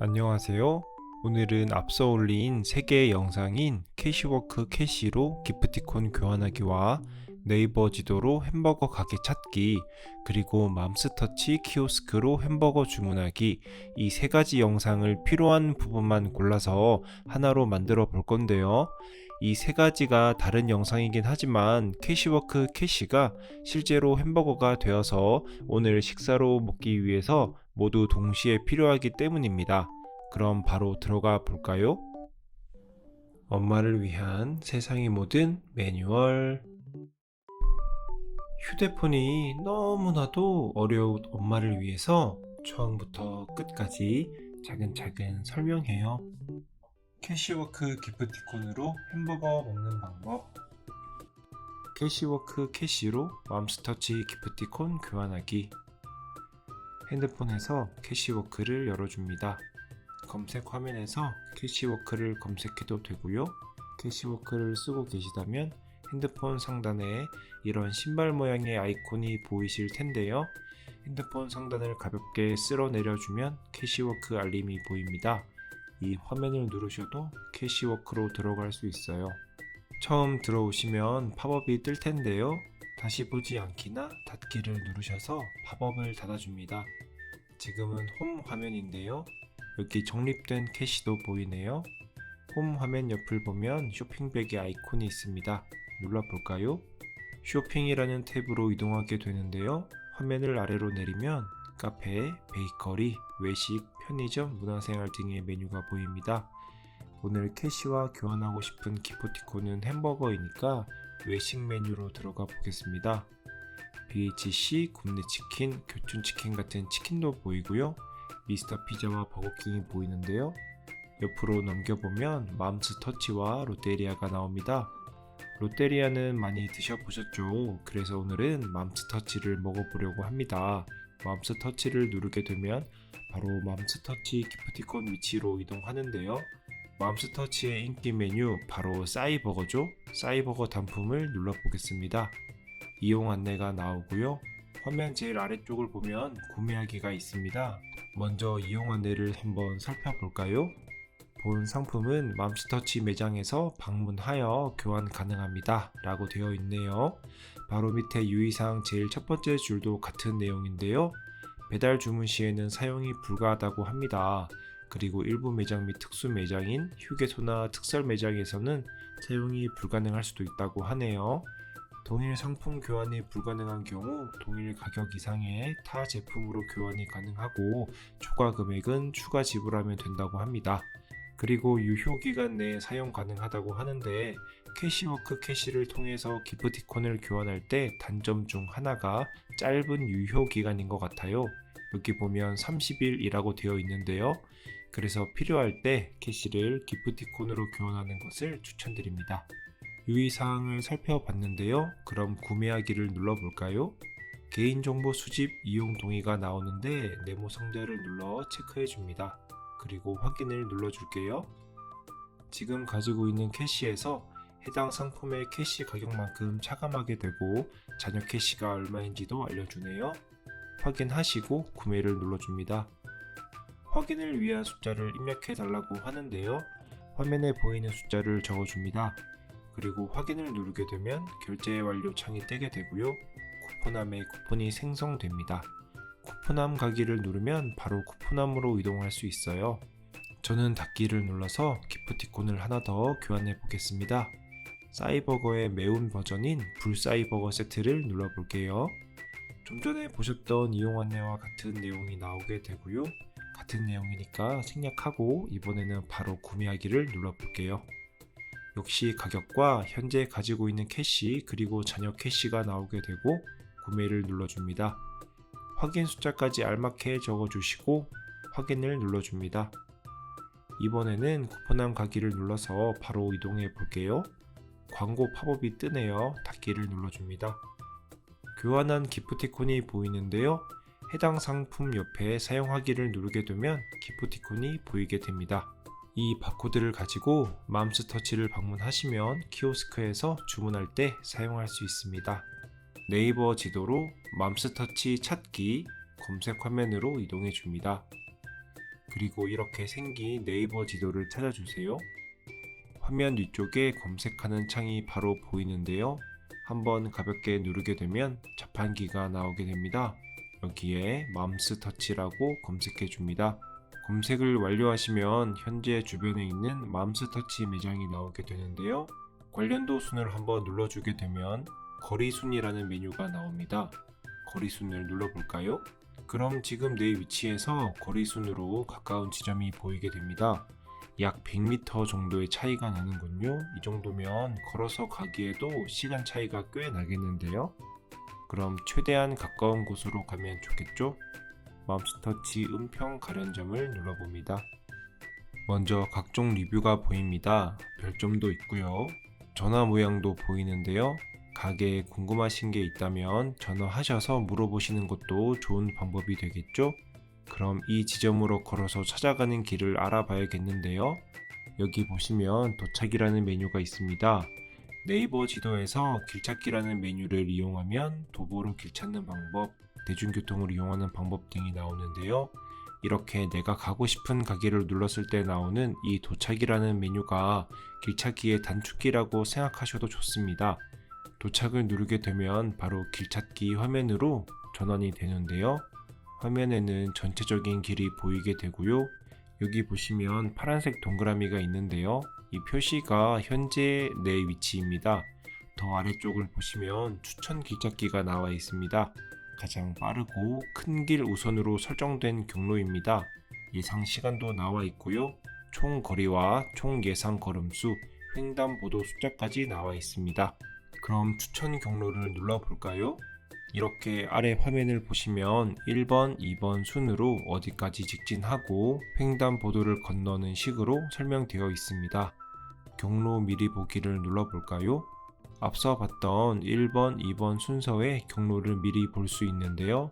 안녕하세요. 오늘은 앞서 올린 3개의 영상인 캐시워크 캐시로 기프티콘 교환하기와 네이버 지도로 햄버거 가게 찾기, 그리고 맘스터치 키오스크로 햄버거 주문하기, 이 3가지 영상을 필요한 부분만 골라서 하나로 만들어 볼 건데요. 이 3가지가 다른 영상이긴 하지만 캐시워크 캐시가 실제로 햄버거가 되어서 오늘 식사로 먹기 위해서 모두 동시에 필요하기 때문입니다. 그럼 바로 들어가 볼까요? 엄마를 위한 세상의 모든 매뉴얼. 휴대폰이 너무나도 어려운 엄마를 위해서 처음부터 끝까지 차근차근 설명해요. 캐시워크 기프티콘으로 햄버거 먹는 방법. 캐시워크 캐시로 맘스터치 기프티콘 교환하기. 핸드폰에서 캐시워크를 열어줍니다. 검색 화면에서 캐시워크를 검색해도 되고요. 캐시워크를 쓰고 계시다면 핸드폰 상단에 이런 신발 모양의 아이콘이 보이실 텐데요. 핸드폰 상단을 가볍게 쓸어 내려주면 캐시워크 알림이 보입니다. 이 화면을 누르셔도 캐시워크로 들어갈 수 있어요. 처음 들어오시면 팝업이 뜰 텐데요. 다시 보지 않기나 닫기를 누르셔서 팝업을 닫아줍니다. 지금은 홈 화면인데요. 여기 적립된 캐시도 보이네요. 홈 화면 옆을 보면 쇼핑백의 아이콘이 있습니다. 눌러볼까요? 쇼핑이라는 탭으로 이동하게 되는데요. 화면을 아래로 내리면 카페, 베이커리, 외식, 편의점, 문화생활 등의 메뉴가 보입니다. 오늘 캐시와 교환하고 싶은 기프티콘은 햄버거이니까 외식 메뉴로 들어가 보겠습니다. BHC, 굽네치킨, 교촌치킨 같은 치킨도 보이고요. 미스터 피자와 버거킹이 보이는데요. 옆으로 넘겨보면 맘스터치와 롯데리아가 나옵니다. 롯데리아는 많이 드셔보셨죠? 그래서 오늘은 맘스터치를 먹어보려고 합니다. 맘스터치를 누르게 되면 바로 맘스터치 기프티콘 위치로 이동하는데요. 맘스터치의 인기 메뉴 바로 싸이버거죠. 싸이버거 단품을 눌러보겠습니다. 이용 안내가 나오고요. 화면 제일 아래쪽을 보면 구매하기가 있습니다. 먼저 이용 안내를 한번 살펴볼까요? 본 상품은 맘스터치 매장에서 방문하여 교환 가능합니다 라고 되어 있네요. 바로 밑에 유의사항 제일 첫 번째 줄도 같은 내용인데요. 배달 주문 시에는 사용이 불가하다고 합니다. 그리고 일부 매장 및 특수 매장인 휴게소나 특설 매장에서는 사용이 불가능할 수도 있다고 하네요. 동일 상품 교환이 불가능한 경우 동일 가격 이상의 타 제품으로 교환이 가능하고 초과 금액은 추가 지불하면 된다고 합니다. 그리고 유효기간 내에 사용 가능하다고 하는데 캐시워크 캐시를 통해서 기프티콘을 교환할 때 단점 중 하나가 짧은 유효기간인 것 같아요. 여기 보면 30일이라고 되어 있는데요. 그래서 필요할 때 캐시를 기프티콘으로 교환하는 것을 추천드립니다. 유의사항을 살펴봤는데요. 그럼 구매하기를 눌러볼까요? 개인정보 수집 이용 동의가 나오는데 네모 상자를 눌러 체크해줍니다. 그리고 확인을 눌러줄게요. 지금 가지고 있는 캐시에서 해당 상품의 캐시 가격만큼 차감하게 되고 잔여 캐시가 얼마인지도 알려주네요. 확인하시고 구매를 눌러줍니다. 확인을 위한 숫자를 입력해달라고 하는데요. 화면에 보이는 숫자를 적어줍니다. 그리고 확인을 누르게 되면 결제 완료 창이 뜨게 되고요. 쿠폰함에 쿠폰이 생성됩니다. 쿠폰함 가기를 누르면 바로 쿠폰함으로 이동할 수 있어요. 저는 닫기를 눌러서 기프티콘을 하나 더 교환해 보겠습니다. 싸이버거의 매운 버전인 불싸이버거 세트를 눌러볼게요. 좀 전에 보셨던 이용 안내와 같은 내용이 나오게 되고요. 같은 내용이니까 생략하고 이번에는 바로 구매하기를 눌러볼게요. 역시 가격과 현재 가지고 있는 캐시 그리고 잔여 캐시가 나오게 되고 구매를 눌러줍니다. 확인 숫자까지 알맞게 적어주시고 확인을 눌러줍니다. 이번에는 쿠폰함 가기를 눌러서 바로 이동해 볼게요. 광고 팝업이 뜨네요. 닫기를 눌러줍니다. 교환한 기프티콘이 보이는데요. 해당 상품 옆에 사용하기를 누르게 되면 기프티콘이 보이게 됩니다. 이 바코드를 가지고 맘스터치를 방문하시면 키오스크에서 주문할 때 사용할 수 있습니다. 네이버 지도로 맘스터치 찾기 검색 화면으로 이동해 줍니다. 그리고 이렇게 생긴 네이버 지도를 찾아주세요. 화면 위쪽에 검색하는 창이 바로 보이는데요. 한번 가볍게 누르게 되면 자판기가 나오게 됩니다. 여기에 맘스터치라고 검색해 줍니다. 검색을 완료하시면 현재 주변에 있는 맘스터치 매장이 나오게 되는데요. 관련도 순을 한번 눌러주게 되면 거리순이라는 메뉴가 나옵니다. 거리순을 눌러볼까요? 그럼 지금 내 위치에서 거리순으로 가까운 지점이 보이게 됩니다. 약 100m 정도의 차이가 나는군요. 이 정도면 걸어서 가기에도 시간 차이가 꽤 나겠는데요. 그럼 최대한 가까운 곳으로 가면 좋겠죠? 맘스터치 은평 가련점을 눌러봅니다. 먼저 각종 리뷰가 보입니다. 별점도 있고요. 전화 모양도 보이는데요. 가게에 궁금하신 게 있다면 전화하셔서 물어보시는 것도 좋은 방법이 되겠죠? 그럼 이 지점으로 걸어서 찾아가는 길을 알아봐야겠는데요. 여기 보시면 도착이라는 메뉴가 있습니다. 네이버 지도에서 길찾기라는 메뉴를 이용하면 도보로 길 찾는 방법, 대중교통을 이용하는 방법 등이 나오는데요. 이렇게 내가 가고 싶은 가게를 눌렀을 때 나오는 이 도착이라는 메뉴가 길찾기의 단축키라고 생각하셔도 좋습니다. 도착을 누르게 되면 바로 길찾기 화면으로 전환이 되는데요. 화면에는 전체적인 길이 보이게 되고요. 여기 보시면 파란색 동그라미가 있는데요. 이 표시가 현재 내 위치입니다. 더 아래쪽을 보시면 추천 길찾기가 나와 있습니다. 가장 빠르고 큰 길 우선으로 설정된 경로입니다. 예상 시간도 나와 있고요. 총 거리와 총 예상 걸음수, 횡단보도 숫자까지 나와 있습니다. 그럼 추천 경로를 눌러볼까요? 이렇게 아래 화면을 보시면 1번, 2번 순으로 어디까지 직진하고 횡단보도를 건너는 식으로 설명되어 있습니다. 경로 미리 보기를 눌러볼까요? 앞서 봤던 1번, 2번 순서의 경로를 미리 볼 수 있는데요.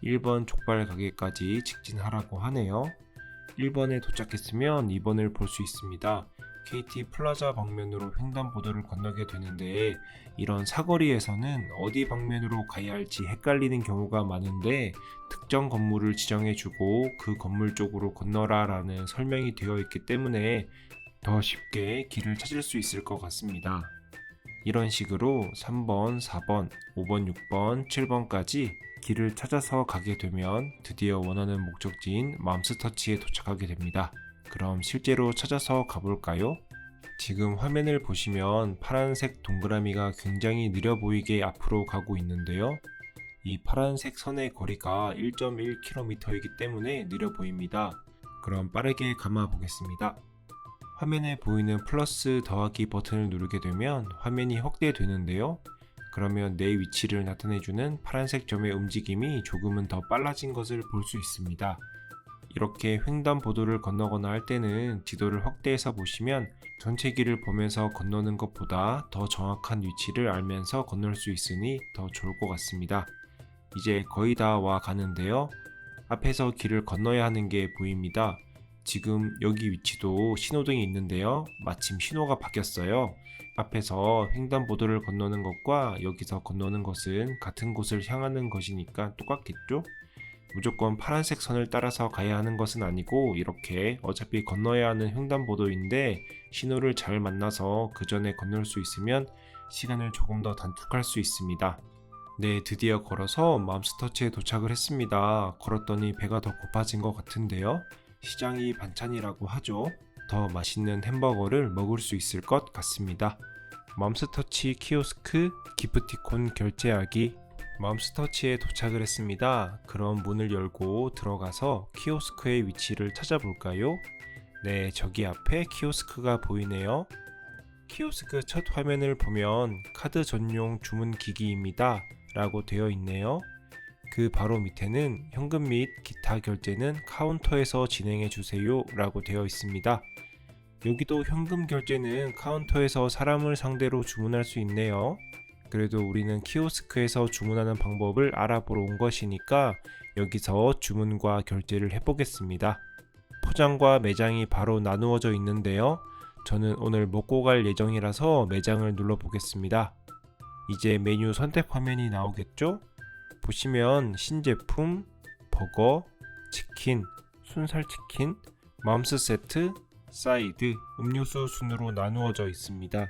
1번 족발 가게까지 직진하라고 하네요. 1번에 도착했으면 2번을 볼 수 있습니다. KT 플라자 방면으로 횡단보도를 건너게 되는데 이런 사거리에서는 어디 방면으로 가야 할지 헷갈리는 경우가 많은데 특정 건물을 지정해주고 그 건물 쪽으로 건너라 라는 설명이 되어 있기 때문에 더 쉽게 길을 찾을 수 있을 것 같습니다. 이런 식으로 3번, 4번, 5번, 6번, 7번까지 길을 찾아서 가게 되면 드디어 원하는 목적지인 맘스터치에 도착하게 됩니다. 그럼 실제로 찾아서 가볼까요? 지금 화면을 보시면 파란색 동그라미가 굉장히 느려 보이게 앞으로 가고 있는데요. 이 파란색 선의 거리가 1.1km이기 때문에 느려 보입니다. 그럼 빠르게 감아 보겠습니다. 화면에 보이는 플러스 더하기 버튼을 누르게 되면 화면이 확대되는데요. 그러면 내 위치를 나타내주는 파란색 점의 움직임이 조금은 더 빨라진 것을 볼 수 있습니다. 이렇게 횡단보도를 건너거나 할 때는 지도를 확대해서 보시면 전체 길을 보면서 건너는 것보다 더 정확한 위치를 알면서 건널 수 있으니 더 좋을 것 같습니다. 이제 거의 다 와 가는데요. 앞에서 길을 건너야 하는 게 보입니다. 지금 여기 위치도 신호등이 있는데요. 마침 신호가 바뀌었어요. 앞에서 횡단보도를 건너는 것과 여기서 건너는 것은 같은 곳을 향하는 것이니까 똑같겠죠? 무조건 파란색 선을 따라서 가야 하는 것은 아니고 이렇게 어차피 건너야 하는 횡단보도인데 신호를 잘 만나서 그 전에 건널 수 있으면 시간을 조금 더 단축할 수 있습니다. 네, 드디어 걸어서 맘스터치에 도착을 했습니다. 걸었더니 배가 더 고파진 것 같은데요. 시장이 반찬이라고 하죠. 더 맛있는 햄버거를 먹을 수 있을 것 같습니다. 맘스터치 키오스크 기프티콘 결제하기. 맘스터치에 도착을 했습니다. 그럼 문을 열고 들어가서 키오스크의 위치를 찾아볼까요? 네, 저기 앞에 키오스크가 보이네요. 키오스크 첫 화면을 보면 카드 전용 주문 기기입니다 라고 되어 있네요. 그 바로 밑에는 현금 및 기타 결제는 카운터에서 진행해 주세요 라고 되어 있습니다. 여기도 현금 결제는 카운터에서 사람을 상대로 주문할 수 있네요. 그래도 우리는 키오스크에서 주문하는 방법을 알아보러 온 것이니까 여기서 주문과 결제를 해보겠습니다. 포장과 매장이 바로 나누어져 있는데요. 저는 오늘 먹고 갈 예정이라서 매장을 눌러보겠습니다. 이제 메뉴 선택 화면이 나오겠죠? 보시면 신제품, 버거, 치킨, 순살치킨, 맘스 세트, 사이드, 음료수 순으로 나누어져 있습니다.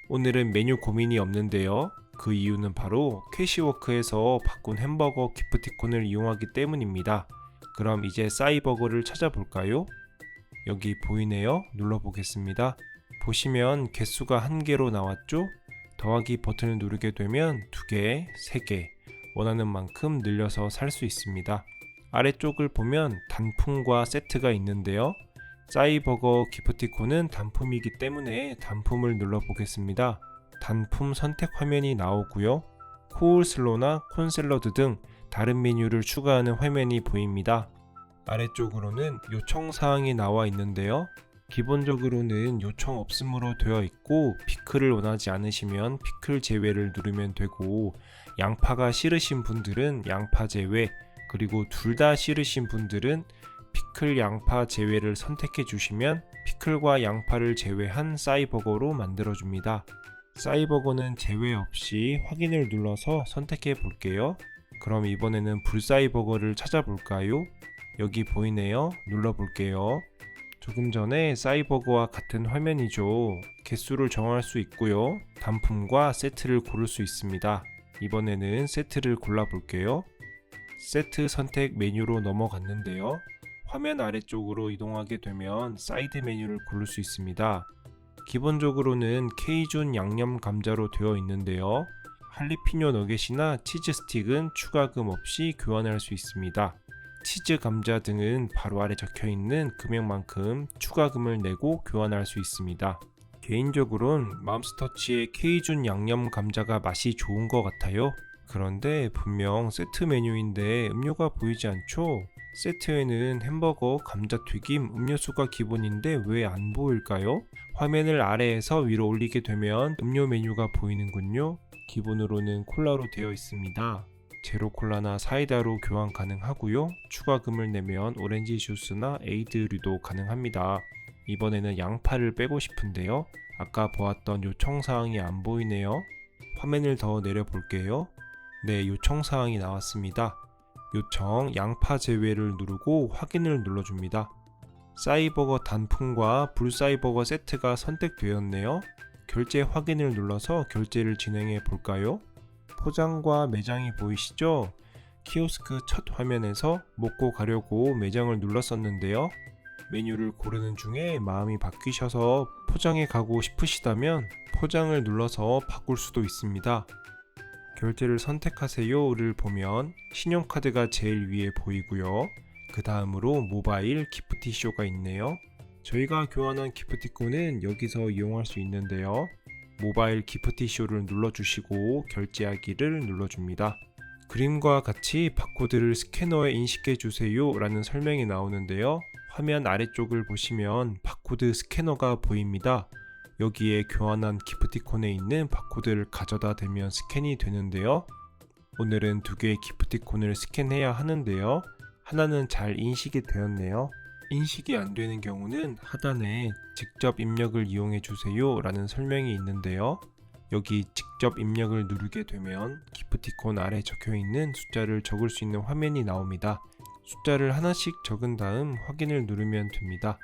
오늘은 메뉴 고민이 없는데요. 그 이유는 바로 캐시워크에서 바꾼 햄버거 기프티콘을 이용하기 때문입니다. 그럼 이제 싸이버거를 찾아볼까요? 여기 보이네요. 눌러보겠습니다. 보시면 개수가 1개로 나왔죠? 더하기 버튼을 누르게 되면 2개, 3개 원하는 만큼 늘려서 살 수 있습니다. 아래쪽을 보면 단품과 세트가 있는데요. 싸이버거 기프티콘은 단품이기 때문에 단품을 눌러보겠습니다. 단품 선택 화면이 나오고요. 코울슬로나 콘샐러드 등 다른 메뉴를 추가하는 화면이 보입니다. 아래쪽으로는 요청사항이 나와 있는데요. 기본적으로는 요청 없음으로 되어 있고 피클을 원하지 않으시면 피클 제외를 누르면 되고 양파가 싫으신 분들은 양파 제외, 그리고 둘 다 싫으신 분들은 피클 양파 제외를 선택해 주시면 피클과 양파를 제외한 싸이버거로 만들어 줍니다. 싸이버거는 제외 없이 확인을 눌러서 선택해 볼게요. 그럼 이번에는 불싸이버거를 찾아볼까요? 여기 보이네요. 눌러볼게요. 조금 전에 싸이버거와 같은 화면이죠. 개수를 정할 수 있고요. 단품과 세트를 고를 수 있습니다. 이번에는 세트를 골라볼게요. 세트 선택 메뉴로 넘어갔는데요. 화면 아래쪽으로 이동하게 되면 사이드 메뉴를 고를 수 있습니다. 기본적으로는 케이준 양념 감자로 되어 있는데요. 할리피뇨 너겟이나 치즈 스틱은 추가금 없이 교환할 수 있습니다. 치즈 감자 등은 바로 아래 적혀있는 금액만큼 추가금을 내고 교환할 수 있습니다. 개인적으로는 맘스터치의 케이준 양념 감자가 맛이 좋은 것 같아요. 그런데 분명 세트 메뉴인데 음료가 보이지 않죠? 세트에는 햄버거, 감자튀김, 음료수가 기본인데 왜 안 보일까요? 화면을 아래에서 위로 올리게 되면 음료 메뉴가 보이는군요. 기본으로는 콜라로 되어 있습니다. 제로 콜라나 사이다로 교환 가능하고요. 추가금을 내면 오렌지 주스나 에이드류도 가능합니다. 이번에는 양파를 빼고 싶은데요. 아까 보았던 요청사항이 안 보이네요. 화면을 더 내려볼게요. 네, 요청사항이 나왔습니다. 요청 양파 제외를 누르고 확인을 눌러줍니다. 싸이버거 단품과 불싸이버거 세트가 선택되었네요. 결제 확인을 눌러서 결제를 진행해 볼까요? 포장과 매장이 보이시죠? 키오스크 첫 화면에서 먹고 가려고 매장을 눌렀었는데요. 메뉴를 고르는 중에 마음이 바뀌셔서 포장에 가고 싶으시다면 포장을 눌러서 바꿀 수도 있습니다. 결제를 선택하세요를 보면 신용카드가 제일 위에 보이고요. 그 다음으로 모바일 기프티쇼가 있네요. 저희가 교환한 기프티콘은 여기서 이용할 수 있는데요. 모바일 기프티쇼를 눌러주시고 결제하기를 눌러줍니다. 그림과 같이 바코드를 스캐너에 인식해주세요 라는 설명이 나오는데요. 화면 아래쪽을 보시면 바코드 스캐너가 보입니다. 여기에 교환한 기프티콘에 있는 바코드를 가져다 대면 스캔이 되는데요. 오늘은 2개의 기프티콘을 스캔해야 하는데요. 하나는 잘 인식이 되었네요. 인식이 안 되는 경우는 하단에 직접 입력을 이용해 주세요 라는 설명이 있는데요. 여기 직접 입력을 누르게 되면 기프티콘 아래 적혀 있는 숫자를 적을 수 있는 화면이 나옵니다. 숫자를 하나씩 적은 다음 확인을 누르면 됩니다.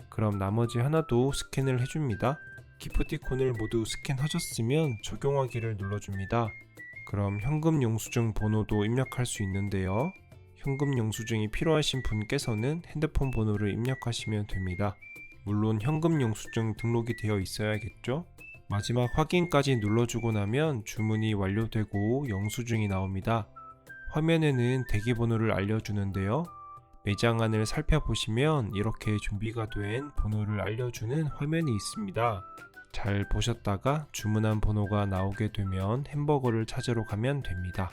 그럼 나머지 하나도 스캔을 해줍니다. 기프티콘을 모두 스캔하셨으면 적용하기를 눌러줍니다. 그럼 현금 영수증 번호도 입력할 수 있는데요. 현금 영수증이 필요하신 분께서는 핸드폰 번호를 입력하시면 됩니다. 물론 현금 영수증 등록이 되어 있어야겠죠? 마지막 확인까지 눌러주고 나면 주문이 완료되고 영수증이 나옵니다. 화면에는 대기번호를 알려주는데요. 매장 안을 살펴보시면 이렇게 준비가 된 번호를 알려주는 화면이 있습니다. 잘 보셨다가 주문한 번호가 나오게 되면 햄버거를 찾으러 가면 됩니다.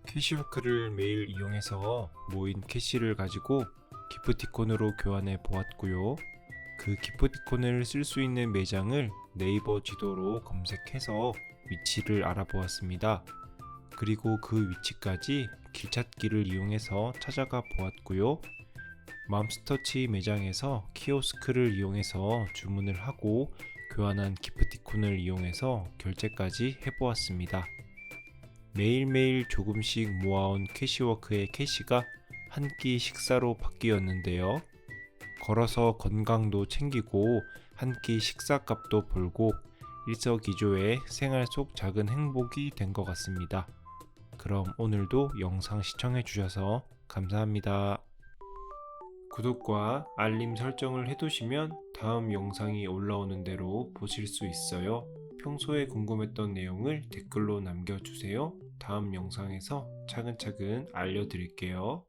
캐시워크를 매일 이용해서 모인 캐시를 가지고 기프티콘으로 교환해 보았고요. 그 기프티콘을 쓸 수 있는 매장을 네이버 지도로 검색해서 위치를 알아보았습니다. 그리고 그 위치까지 길찾기를 이용해서 찾아가 보았고요. 맘스터치 매장에서 키오스크를 이용해서 주문을 하고 교환한 기프티콘을 이용해서 결제까지 해보았습니다. 매일매일 조금씩 모아온 캐시워크의 캐시가 한 끼 식사로 바뀌었는데요. 걸어서 건강도 챙기고 한 끼 식사값도 벌고 일석이조의 생활 속 작은 행복이 된 것 같습니다. 그럼 오늘도 영상 시청해 주셔서 감사합니다. 구독과 알림 설정을 해두시면 다음 영상이 올라오는 대로 보실 수 있어요. 평소에 궁금했던 내용을 댓글로 남겨주세요. 다음 영상에서 차근차근 알려드릴게요.